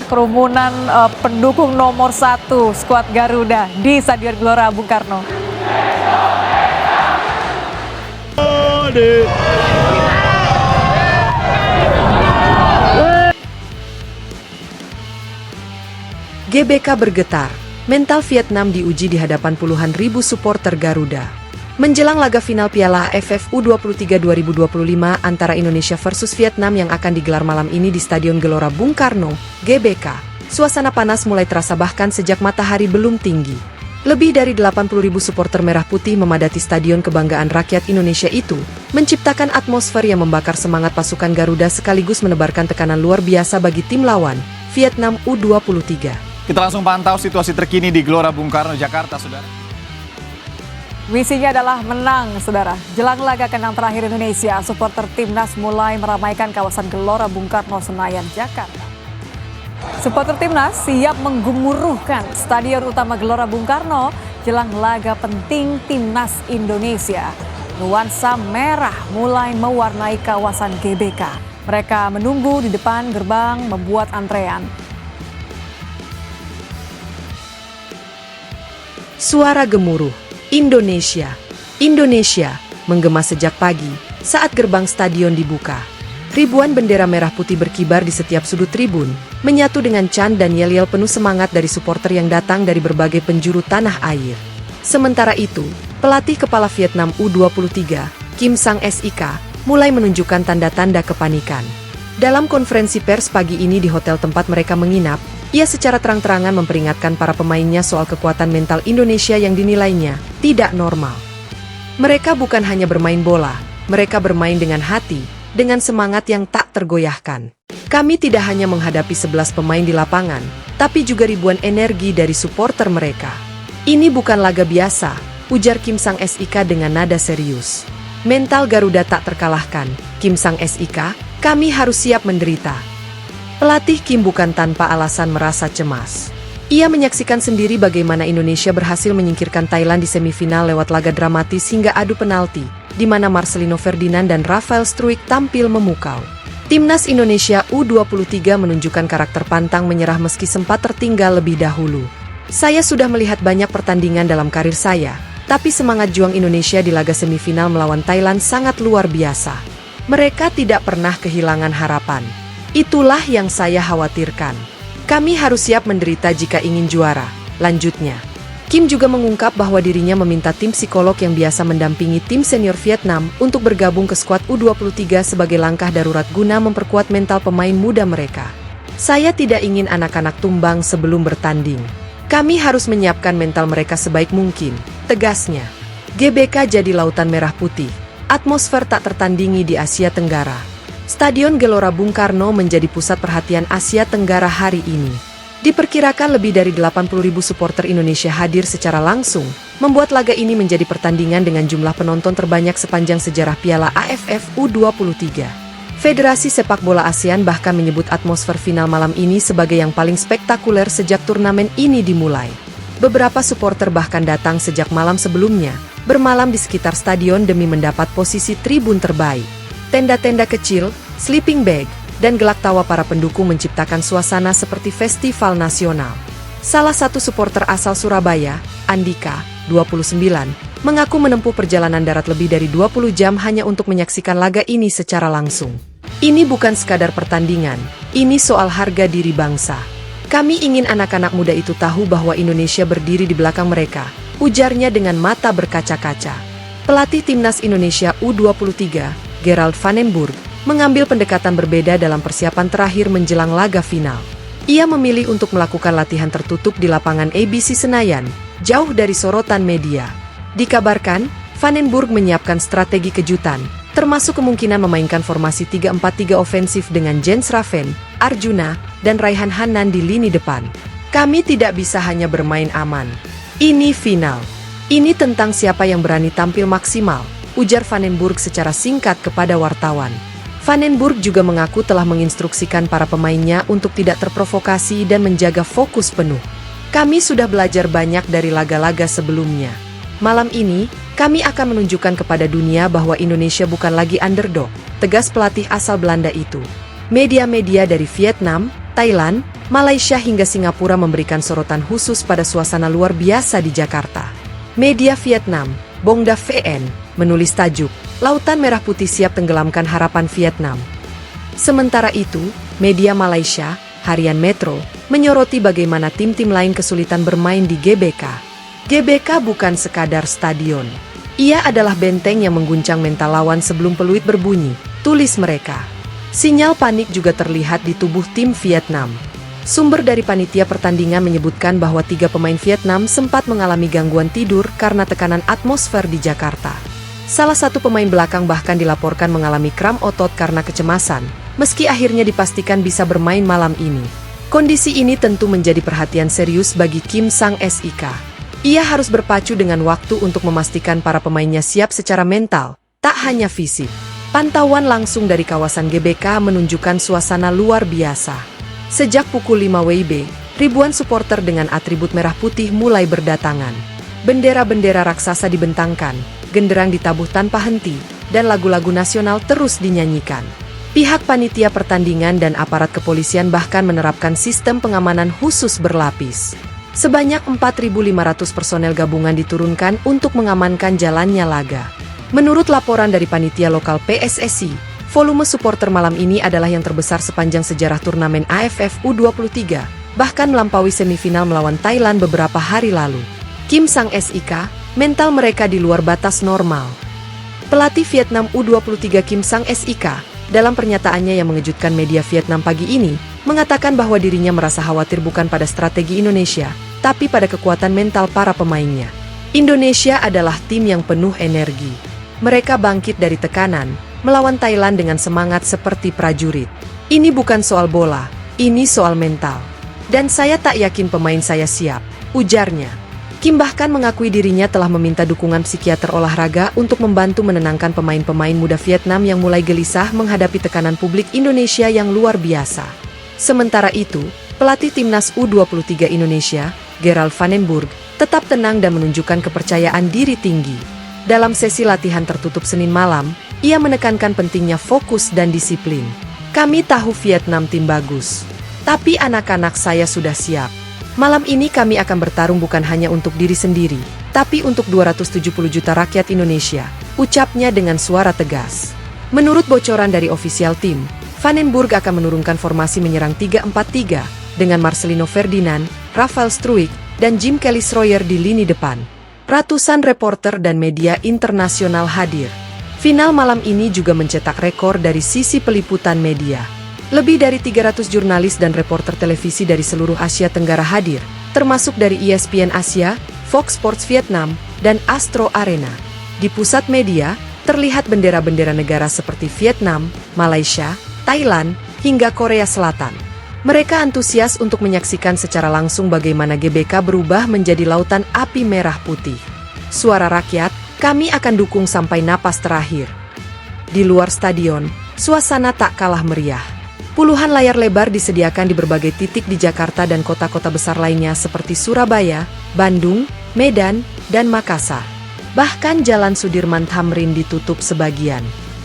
kerumunan pendukung nomor 1 skuad Garuda di Stadion Gelora Bung Karno. GBK bergetar, mental Vietnam diuji di hadapan puluhan ribu supporter Garuda. Menjelang laga final Piala AFF U23 2025 antara Indonesia versus Vietnam yang akan digelar malam ini di Stadion Gelora Bung Karno, GBK, suasana panas mulai terasa bahkan sejak matahari belum tinggi. Lebih dari 80.000 supporter merah putih memadati Stadion Kebanggaan Rakyat Indonesia itu, menciptakan atmosfer yang membakar semangat pasukan Garuda sekaligus menebarkan tekanan luar biasa bagi tim lawan, Vietnam U23. Kita langsung pantau situasi terkini di Gelora Bung Karno, Jakarta, saudara. Misinya adalah menang, saudara. Jelang laga kandang terakhir Indonesia, supporter timnas mulai meramaikan kawasan Gelora Bung Karno, Senayan, Jakarta. Supporter timnas siap menggemuruhkan Stadion Utama Gelora Bung Karno jelang laga penting timnas Indonesia. Nuansa merah mulai mewarnai kawasan GBK. Mereka menunggu di depan gerbang membuat antrean. Suara gemuruh, Indonesia, Indonesia, menggema sejak pagi saat gerbang stadion dibuka. Ribuan bendera merah putih berkibar di setiap sudut tribun, menyatu dengan chant dan yel-yel penuh semangat dari supporter yang datang dari berbagai penjuru tanah air. Sementara itu, pelatih kepala Vietnam U23, Kim Sang-sik, mulai menunjukkan tanda-tanda kepanikan. Dalam konferensi pers pagi ini di hotel tempat mereka menginap, ia secara terang-terangan memperingatkan para pemainnya soal kekuatan mental Indonesia yang dinilainya tidak normal. Mereka bukan hanya bermain bola, mereka bermain dengan hati, dengan semangat yang tak tergoyahkan. Kami tidak hanya menghadapi 11 pemain di lapangan, tapi juga ribuan energi dari supporter mereka. Ini bukan laga biasa, ujar Kim Sang-sik dengan nada serius. Mental Garuda tak terkalahkan, Kim Sang-sik, kami harus siap menderita. Pelatih Kim bukan tanpa alasan merasa cemas. Ia menyaksikan sendiri bagaimana Indonesia berhasil menyingkirkan Thailand di semifinal lewat laga dramatis hingga adu penalti, di mana Marcelino Ferdinand dan Rafael Struijk tampil memukau. Timnas Indonesia U23 menunjukkan karakter pantang menyerah meski sempat tertinggal lebih dahulu. Saya sudah melihat banyak pertandingan dalam karir saya, tapi semangat juang Indonesia di laga semifinal melawan Thailand sangat luar biasa. Mereka tidak pernah kehilangan harapan. Itulah yang saya khawatirkan. Kami harus siap menderita jika ingin juara, lanjutnya. Kim juga mengungkap bahwa dirinya meminta tim psikolog yang biasa mendampingi tim senior Vietnam untuk bergabung ke skuad U23 sebagai langkah darurat guna memperkuat mental pemain muda mereka. Saya tidak ingin anak-anak tumbang sebelum bertanding. Kami harus menyiapkan mental mereka sebaik mungkin, tegasnya. GBK jadi lautan merah putih. Atmosfer tak tertandingi di Asia Tenggara. Stadion Gelora Bung Karno menjadi pusat perhatian Asia Tenggara hari ini. Diperkirakan lebih dari 80.000 supporter Indonesia hadir secara langsung, membuat laga ini menjadi pertandingan dengan jumlah penonton terbanyak sepanjang sejarah Piala AFF U23. Federasi Sepak Bola ASEAN bahkan menyebut atmosfer final malam ini sebagai yang paling spektakuler sejak turnamen ini dimulai. Beberapa supporter bahkan datang sejak malam sebelumnya, bermalam di sekitar stadion demi mendapat posisi tribun terbaik. Tenda-tenda kecil, sleeping bag, dan gelak tawa para pendukung menciptakan suasana seperti festival nasional. Salah satu supporter asal Surabaya, Andika, 29, mengaku menempuh perjalanan darat lebih dari 20 jam hanya untuk menyaksikan laga ini secara langsung. Ini bukan sekadar pertandingan, ini soal harga diri bangsa. Kami ingin anak-anak muda itu tahu bahwa Indonesia berdiri di belakang mereka, ujarnya dengan mata berkaca-kaca. Pelatih timnas Indonesia U23, Gerald Van den Burg, mengambil pendekatan berbeda dalam persiapan terakhir menjelang laga final. Ia memilih untuk melakukan latihan tertutup di lapangan ABC Senayan, jauh dari sorotan media. Dikabarkan, Van den Burg menyiapkan strategi kejutan, termasuk kemungkinan memainkan formasi 3-4-3 ofensif dengan Jens Raven, Arjuna, dan Raihan Hanan di lini depan. Kami tidak bisa hanya bermain aman. Ini final. Ini tentang siapa yang berani tampil maksimal, ujar Van den Burg secara singkat kepada wartawan. Van den Burg juga mengaku telah menginstruksikan para pemainnya untuk tidak terprovokasi dan menjaga fokus penuh. Kami sudah belajar banyak dari laga-laga sebelumnya. Malam ini, kami akan menunjukkan kepada dunia bahwa Indonesia bukan lagi underdog, tegas pelatih asal Belanda itu. Media-media dari Vietnam, Thailand, Malaysia hingga Singapura memberikan sorotan khusus pada suasana luar biasa di Jakarta. Media Vietnam, Bongda VN, menulis tajuk, Lautan Merah Putih siap tenggelamkan harapan Vietnam. Sementara itu, media Malaysia, Harian Metro, menyoroti bagaimana tim-tim lain kesulitan bermain di GBK. GBK bukan sekadar stadion. Ia adalah benteng yang mengguncang mental lawan sebelum peluit berbunyi, tulis mereka. Sinyal panik juga terlihat di tubuh tim Vietnam. Sumber dari panitia pertandingan menyebutkan bahwa 3 pemain Vietnam sempat mengalami gangguan tidur karena tekanan atmosfer di Jakarta. Salah satu pemain belakang bahkan dilaporkan mengalami kram otot karena kecemasan, meski akhirnya dipastikan bisa bermain malam ini. Kondisi ini tentu menjadi perhatian serius bagi Kim Sang-sik. Ia harus berpacu dengan waktu untuk memastikan para pemainnya siap secara mental, tak hanya fisik. Pantauan langsung dari kawasan GBK menunjukkan suasana luar biasa. Sejak pukul 5 WIB, ribuan supporter dengan atribut merah putih mulai berdatangan. Bendera-bendera raksasa dibentangkan, genderang ditabuh tanpa henti, dan lagu-lagu nasional terus dinyanyikan. Pihak panitia pertandingan dan aparat kepolisian bahkan menerapkan sistem pengamanan khusus berlapis. Sebanyak 4.500 personel gabungan diturunkan untuk mengamankan jalannya laga. Menurut laporan dari panitia lokal PSSI, volume supporter malam ini adalah yang terbesar sepanjang sejarah turnamen AFF U23, bahkan melampaui semifinal melawan Thailand beberapa hari lalu. Kim Sang-sik, mental mereka di luar batas normal. Pelatih Vietnam U23 Kim Sang-sik, dalam pernyataannya yang mengejutkan media Vietnam pagi ini, mengatakan bahwa dirinya merasa khawatir bukan pada strategi Indonesia, tapi pada kekuatan mental para pemainnya. Indonesia adalah tim yang penuh energi. Mereka bangkit dari tekanan, melawan Thailand dengan semangat seperti prajurit. Ini bukan soal bola, ini soal mental. Dan saya tak yakin pemain saya siap, ujarnya. Kim bahkan mengakui dirinya telah meminta dukungan psikiater olahraga untuk membantu menenangkan pemain-pemain muda Vietnam yang mulai gelisah menghadapi tekanan publik Indonesia yang luar biasa. Sementara itu, pelatih timnas U23 Indonesia, Gerald Vandenburg, tetap tenang dan menunjukkan kepercayaan diri tinggi. Dalam sesi latihan tertutup Senin malam, ia menekankan pentingnya fokus dan disiplin. Kami tahu Vietnam tim bagus, tapi anak-anak saya sudah siap. Malam ini kami akan bertarung bukan hanya untuk diri sendiri, tapi untuk 270 juta rakyat Indonesia, ucapnya dengan suara tegas. Menurut bocoran dari ofisial tim, Vandenburg akan menurunkan formasi menyerang 3-4-3 dengan Marcelino Ferdinand, Rafael Struijk, dan Jim Kelly Schroyer di lini depan. Ratusan reporter dan media internasional hadir. Final malam ini juga mencetak rekor dari sisi peliputan media. Lebih dari 300 jurnalis dan reporter televisi dari seluruh Asia Tenggara hadir, termasuk dari ESPN Asia, Fox Sports Vietnam, dan Astro Arena. Di pusat media, terlihat bendera-bendera negara seperti Vietnam, Malaysia, Thailand, hingga Korea Selatan. Mereka antusias untuk menyaksikan secara langsung bagaimana GBK berubah menjadi lautan api merah putih. Suara rakyat, kami akan dukung sampai napas terakhir. Di luar stadion, suasana tak kalah meriah. Puluhan layar lebar disediakan di berbagai titik di Jakarta dan kota-kota besar lainnya seperti Surabaya, Bandung, Medan, dan Makassar. Bahkan Jalan Sudirman Tamrin ditutup sebagian.